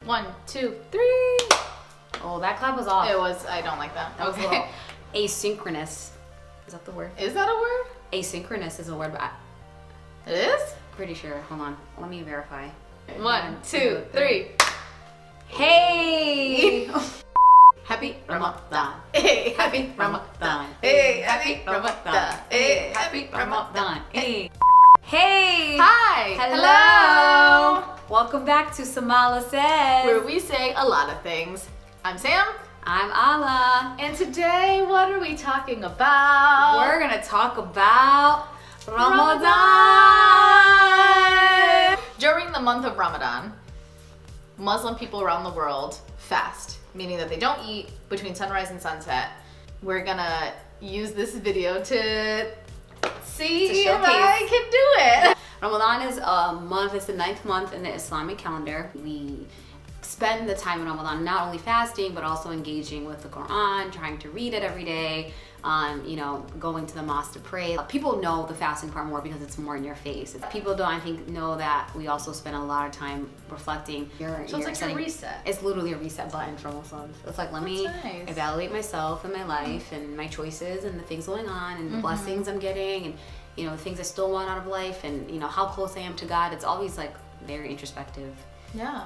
1, 2, 3. Oh, that clap was off. It was, I don't like that. That was a little asynchronous. Is that the word? Is that a word? Asynchronous is a word, but It is? pretty sure. Hold on. Let me verify. 1, 2, 3. Hey! Happy Ramadan. Hey, Happy Ramadan. Hey, happy Ramadan. Hey, happy Ramadan. Hey. Hey! Hi! Hello! Welcome back to Samahla Says. Where we say a lot of things. I'm Sam. I'm Ahla. And today, what are we talking about? We're gonna talk about Ramadan. During the month of Ramadan, Muslim people around the world fast, meaning that they don't eat between sunrise and sunset. We're gonna use this video to see if I can do it. Ramadan is a month, it's the 9th month in the Islamic calendar. We spend the time in Ramadan not only fasting, but also engaging with the Quran, trying to read it every day, going to the mosque to pray. People know the fasting part more because it's more in your face. People don't, I think, know that we also spend a lot of time reflecting. So it's like a reset. It's literally a reset button for Muslims. It's like, let me evaluate myself and my life and my choices and the things going on and the blessings I'm getting and the things I still want out of life and how close I am to God. It's always like very introspective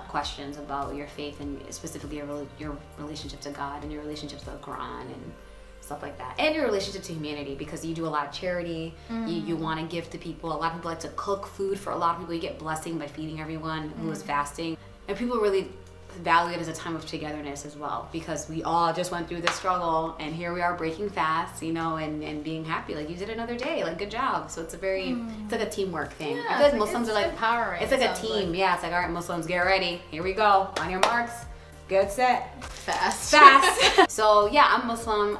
questions about your faith and specifically your relationship to God and your relationship to the Quran and stuff like that, and your relationship to humanity, because you do a lot of charity. You want to give to people. A lot of people like to cook food. For a lot of people, you get blessing by feeding everyone who is fasting, and people really value it as a time of togetherness as well, because we all just went through this struggle and here we are breaking fast, and being happy, like you did another day, like good job. So it's a very it's like a teamwork thing. I feel like Muslims are like empowering. It's like a team. It's like, all right, Muslims, get ready, here we go, on your marks, get set, fast. So yeah, I'm Muslim,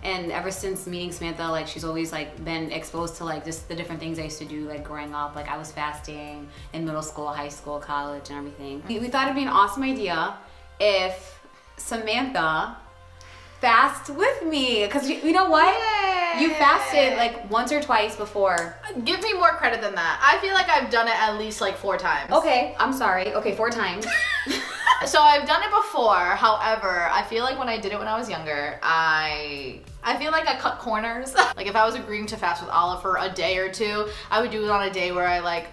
and ever since meeting Samantha, like she's always like been exposed to like just the different things I used to do, like growing up. Like I was fasting in middle school, high school, college, and everything. We thought it'd be an awesome idea if Samantha fast with me, because you know what? Yay. You fasted like once or twice before. Give me more credit than that. I feel like I've done it at least like 4 times. Okay, I'm sorry. Okay, 4 times. So I've done it before. However, I feel like when I did it when I was younger, I feel like I cut corners. Like if I was agreeing to fast with Olive for a day or 2, I would do it on a day where I like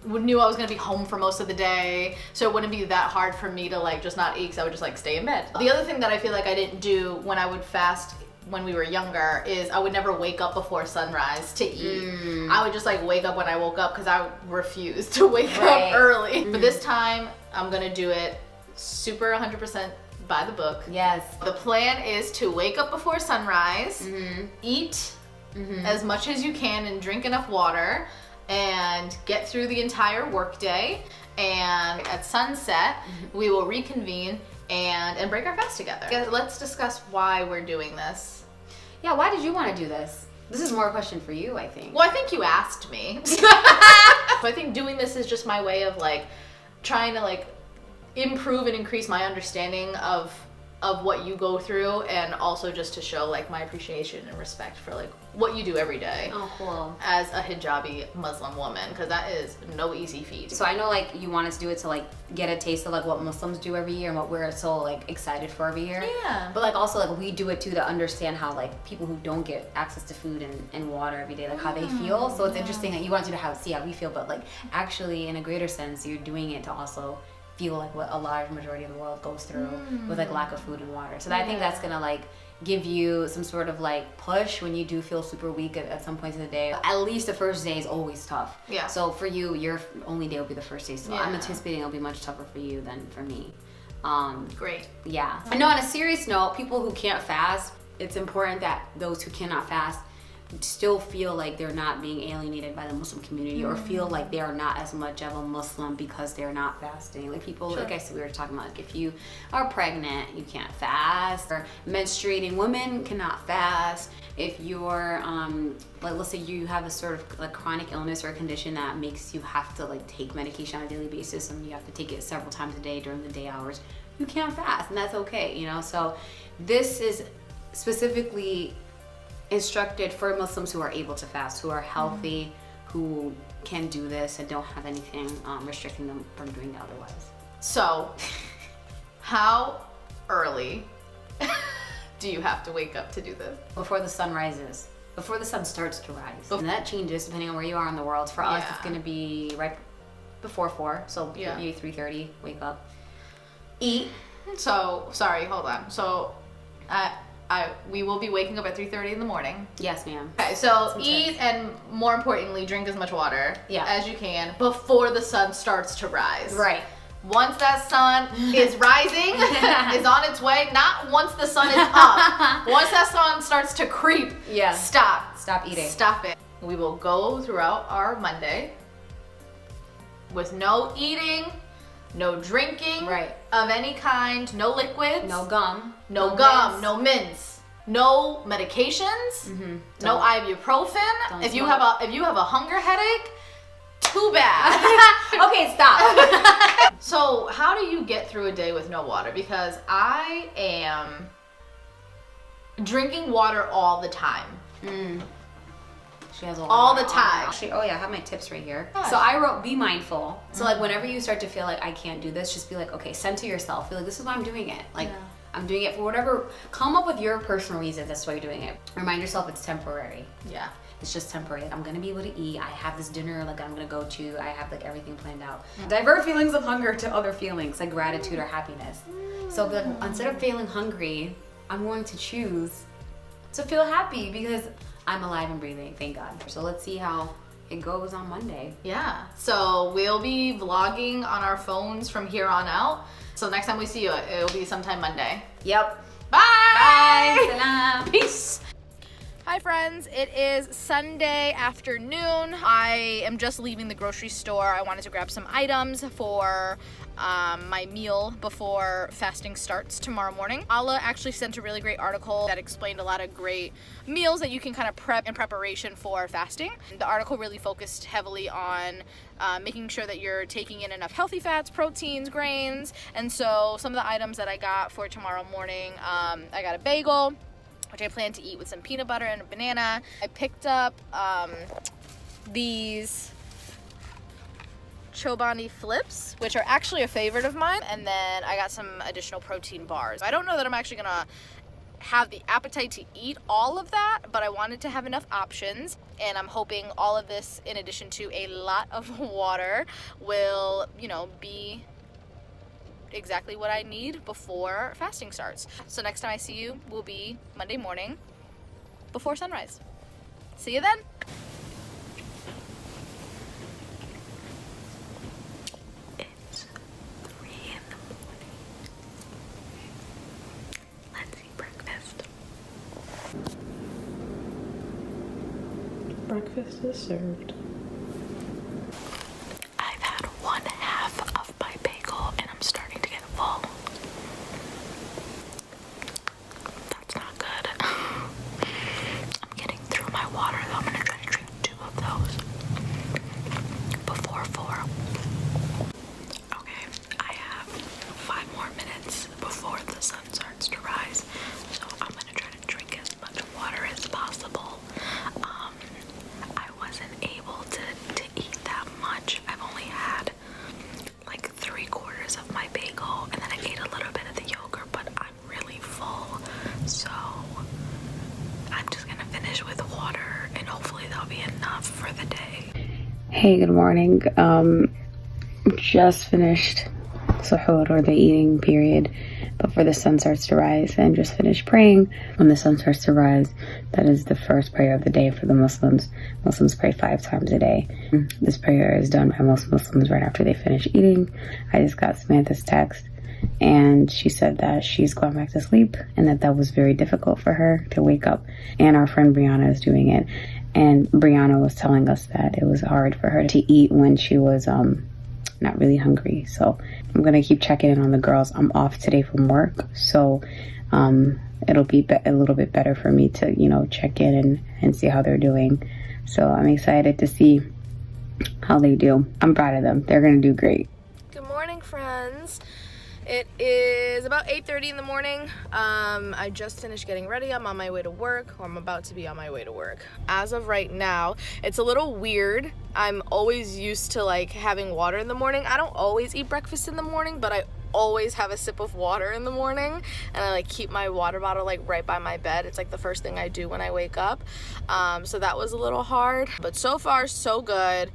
knew I was gonna be home for most of the day, so it wouldn't be that hard for me to like just not eat, because I would just like stay in bed. The other thing that I feel like I didn't do when I would fast when we were younger is I would never wake up before sunrise to eat. I would just like wake up when I woke up, because I would refuse to wake up early. But this time I'm gonna do it super 100% by the book. Yes. The plan is to wake up before sunrise, eat as much as you can and drink enough water, and get through the entire workday. And at sunset, we will reconvene and break our fast together. Let's discuss why we're doing this. Yeah, why did you want to do this? This is more a question for you, I think. Well, I think you asked me. So I think doing this is just my way of like trying to like improve and increase my understanding of what you go through, and also just to show like my appreciation and respect for like what you do every day. Oh, cool. As a hijabi Muslim woman, because that is no easy feat. So I know like you wanted to do it to like get a taste of like what Muslims do every year and what we're so like excited for every year. Yeah. But like also like we do it too to understand how like people who don't get access to food and water every day, like how they feel. So it's interesting that you want to see how we feel, but like actually in a greater sense, you're doing it to also feel like what a large majority of the world goes through with like lack of food and water. So I think that's gonna like give you some sort of like push when you do feel super weak at some points in the day. At least the first day is always tough. Yeah. So for you, your only day will be the first day. So I'm anticipating it'll be much tougher for you than for me. Great. Yeah. I know on a serious note, people who can't fast, it's important that those who cannot fast still feel like they're not being alienated by the Muslim community or feel like they are not as much of a Muslim because they're not fasting. Like people, like I said, we were talking about, like if you are pregnant, you can't fast, or menstruating women cannot fast. If you're, like let's say you have a sort of like chronic illness or a condition that makes you have to like take medication on a daily basis and you have to take it several times a day during the day hours, you can't fast, and that's okay, So this is specifically instructed for Muslims who are able to fast, who are healthy, who can do this and don't have anything restricting them from doing it otherwise. So How early do you have to wake up to do this? Before the sun rises. Before the sun starts to rise. And that changes depending on where you are in the world. For us, it's gonna be right before 4, so maybe 3:30, wake up. Eat. So, sorry, hold on. So, we will be waking up at 3:30 in the morning. Yes, ma'am. Okay, so eat and more importantly, drink as much water as you can before the sun starts to rise. Right. Once that sun is rising, is on its way, not once the sun is up. Once that sun starts to creep, stop. Stop eating. Stop it. We will go throughout our Monday with no eating, no drinking of any kind, no liquids. No gum. No gum, no mints, no medications, no ibuprofen. If you have a hunger headache, too bad. Okay, stop. So how do you get through a day with no water? Because I am drinking water all the time. She has all the time. Actually, I have my tips right here. So I wrote, be mindful. So like whenever you start to feel like I can't do this, just be like, okay, center yourself. Feel like this is why I'm doing it. Like I'm doing it for whatever. Come up with your personal reasons. That's why you're doing it. Remind yourself it's temporary. Yeah. It's just temporary. Like, I'm gonna be able to eat. I have this dinner like I'm gonna go to. I have like everything planned out. Divert feelings of hunger to other feelings like gratitude or happiness. So like, instead of feeling hungry, I'm going to choose to feel happy because I'm alive and breathing, thank God. So let's see how it goes on Monday. Yeah. So we'll be vlogging on our phones from here on out. So next time we see you, it'll be sometime Monday. Yep. Bye. Bye. Salam. Peace. Hi friends, it is Sunday afternoon. I am just leaving the grocery store. I wanted to grab some items for my meal before fasting starts tomorrow morning. Ahla actually sent a really great article that explained a lot of great meals that you can kind of prep in preparation for fasting. The article really focused heavily on making sure that you're taking in enough healthy fats, proteins, grains, and so some of the items that I got for tomorrow morning, I got a bagel, which I plan to eat with some peanut butter and a banana. I picked up these Chobani flips, which are actually a favorite of mine, and then I got some additional protein bars. I don't know that I'm actually gonna have the appetite to eat all of that, but I wanted to have enough options, and I'm hoping all of this, in addition to a lot of water, will, you know, be exactly what I need before fasting starts. So next time I see you will be Monday morning before sunrise. See you then. It's 3 in the morning. Let's eat breakfast. Breakfast is served. I've had 1/2 of my bagel and I'm starting to get full. That's not good. I'm getting through my water though. I'm gonna try to drink 2 of those before 4. Okay, I have 5 more minutes before the sun starts to rise, so I'm gonna try to drink as much water as possible. I wasn't able to eat that much. I've only had like 3/4 of my bagel, and then I ate a little bit of the yogurt, but I'm really full, so I'm just gonna finish with water, and hopefully that'll be enough for the day. Hey, good morning. Just finished suhoor, or the eating period, before the sun starts to rise, and just finished praying. When the sun starts to rise, that is the first prayer of the day for the Muslims. Muslims pray 5 times a day. This prayer is done by most Muslims right after they finish eating. I just got Samantha's text, and she said that she's gone back to sleep and that was very difficult for her to wake up. And our friend Brianna is doing it. And Brianna was telling us that it was hard for her to eat when she was not really hungry. So I'm gonna keep checking in on the girls. I'm off today from work, so it'll be a little bit better for me to, you know, check in and see how they're doing. So I'm excited to see how they do. I'm proud of them. They're gonna do great. Good morning, friends. It is about 8:30 in the morning. I just finished getting ready. I'm on my way to work, or I'm about to be on my way to work. As of right now, it's a little weird. I'm always used to like having water in the morning. I don't always eat breakfast in the morning, but I always have a sip of water in the morning, and I like keep my water bottle like right by my bed. It's like the first thing I do when I wake up. So that was a little hard, but so far so good.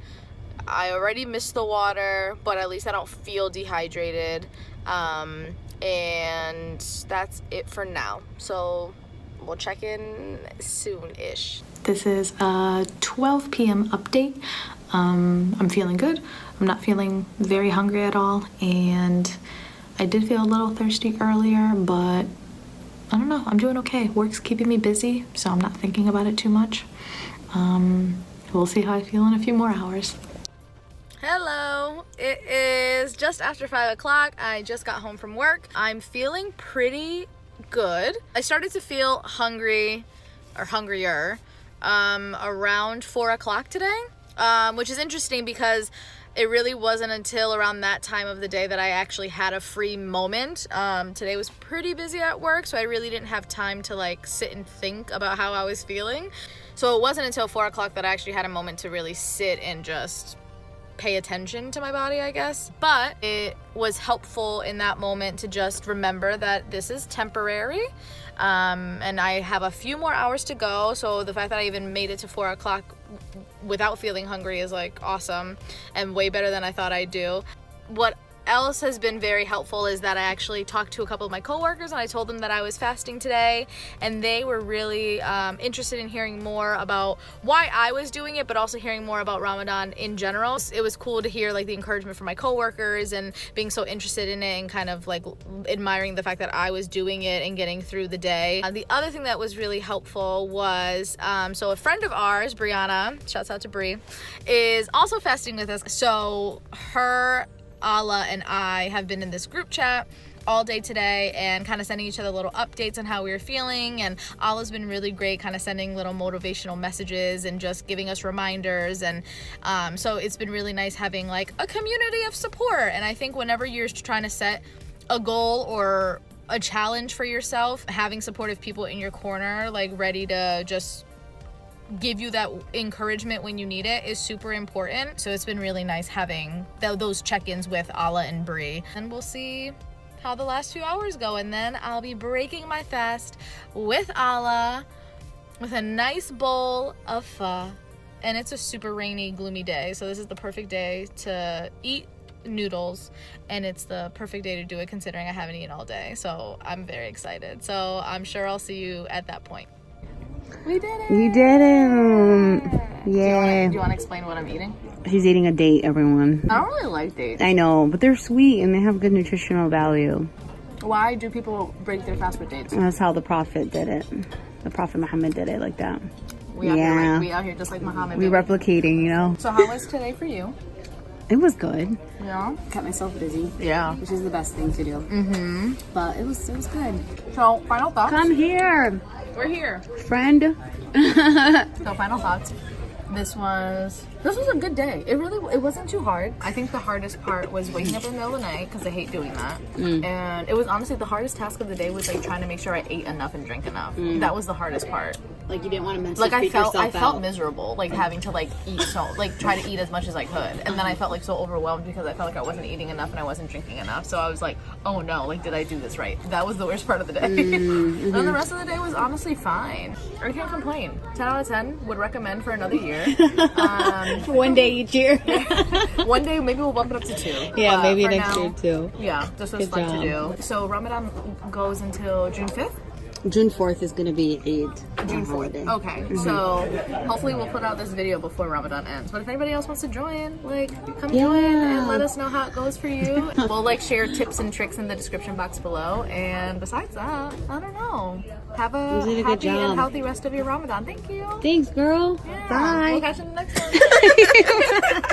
I already missed the water, but at least I don't feel dehydrated. And that's it for now. So we'll check in soon-ish. This is a 12 p.m. update. I'm feeling good. I'm not feeling very hungry at all, and I did feel a little thirsty earlier, but I don't know, I'm doing okay. Work's keeping me busy, so I'm not thinking about it too much. We'll see how I feel in a few more hours. Hello, it is just after 5 o'clock. I just got home from work. I'm feeling pretty good. I started to feel hungry, or hungrier, around 4 o'clock today, which is interesting because it really wasn't until around that time of the day that I actually had a free moment. Today was pretty busy at work, so I really didn't have time to like sit and think about how I was feeling. So it wasn't until 4 o'clock that I actually had a moment to really sit and just pay attention to my body, I guess. But it was helpful in that moment to just remember that this is temporary, and I have a few more hours to go. So the fact that I even made it to 4 o'clock without feeling hungry is like awesome and way better than I thought I'd do. What else has been very helpful is that I actually talked to a couple of my coworkers and I told them that I was fasting today, and they were really interested in hearing more about why I was doing it, but also hearing more about Ramadan in general. It was cool to hear like the encouragement from my coworkers and being so interested in it and kind of like admiring the fact that I was doing it and getting through the day. The other thing that was really helpful was so a friend of ours, Brianna, shouts out to Bri, is also fasting with us. So her, Ahla, and I have been in this group chat all day today and kind of sending each other little updates on how we were feeling, and Ahla's been really great kind of sending little motivational messages and just giving us reminders, and so it's been really nice having like a community of support. And I think whenever you're trying to set a goal or a challenge for yourself, having supportive people in your corner like ready to just give you that encouragement when you need it is super important. So it's been really nice having those check-ins with Ahla and Bri, and we'll see how the last few hours go, and then I'll be breaking my fast with Ahla with a nice bowl of pho. And it's a super rainy, gloomy day, so this is the perfect day to eat noodles, and it's the perfect day to do it considering I haven't eaten all day. So I'm very excited, so I'm sure I'll see you at that point. We did it! We did it! Yeah. Do you want to explain what I'm eating? She's eating a date, everyone. I don't really like dates. I know, but they're sweet and they have good nutritional value. Why do people break their fast with dates? That's how the Prophet did it. The Prophet Muhammad did it like that. We out here just like Muhammad. We replicating, you know. So how was today for you? It was good. Yeah. Kept myself busy. Yeah. Which is the best thing to do. Mm-hmm. But it was good. So final thoughts? Come here. We're here. Friend. So final thoughts. This was a good day. It wasn't too hard. I think the hardest part was waking up in the middle of the night because I hate doing that. And it was honestly the hardest task of the day was like trying to make sure I ate enough and drank enough. That was the hardest part. Like you didn't want to mentally like I felt out. miserable like having to like eat try to eat as much as I could, and then I felt like so overwhelmed because I felt like I wasn't eating enough and I wasn't drinking enough. So I was like, oh no, like did I do this right? That was the worst part of the day. And the rest of the day was honestly fine. I can't complain. 10 out of 10 would recommend for another year. One day each year. One day maybe we'll bump it up to 2. Yeah, maybe for next now, year too. Yeah, this was fun to do. So Ramadan goes until June 5th. June 4th is going to be Eid. June 4th. Okay, so hopefully we'll put out this video before Ramadan ends. But if anybody else wants to join, like, come join and let us know how it goes for you. We'll like share tips and tricks in the description box below. And besides that, I don't know. Have a happy and healthy rest of your Ramadan. Thank you. Thanks, girl. Yeah. Bye. We'll catch you in the next one.